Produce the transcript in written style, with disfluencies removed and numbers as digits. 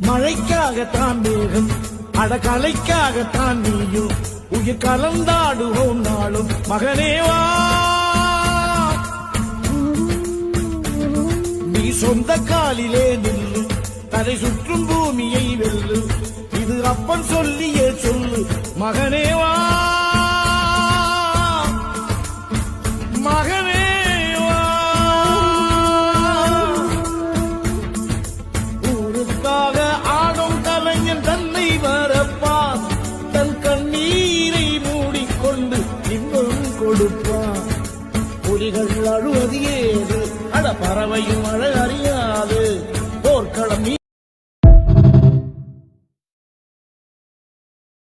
மழைக்காகத்தான் மேகம் அடகலைக்காகத்தான் நீயும் உயிர் கலந்தாடுவோம் நாளும் மகனேவா நீ சொந்த காலிலே நில்லு தலை சுற்றும் பூமியை வெல்லு இது அப்பன் சொல்லியே சொல்லு மகனேவா மகனேவா ஊருக்காக ஆடும் கலைஞன் தன்னை வரப்பான் தன் கண்ணீரை மூடிக்கொண்டு இன்பம் கொடுப்பான் புலிகள் அழுவது ஏது அட பறவையும் அழ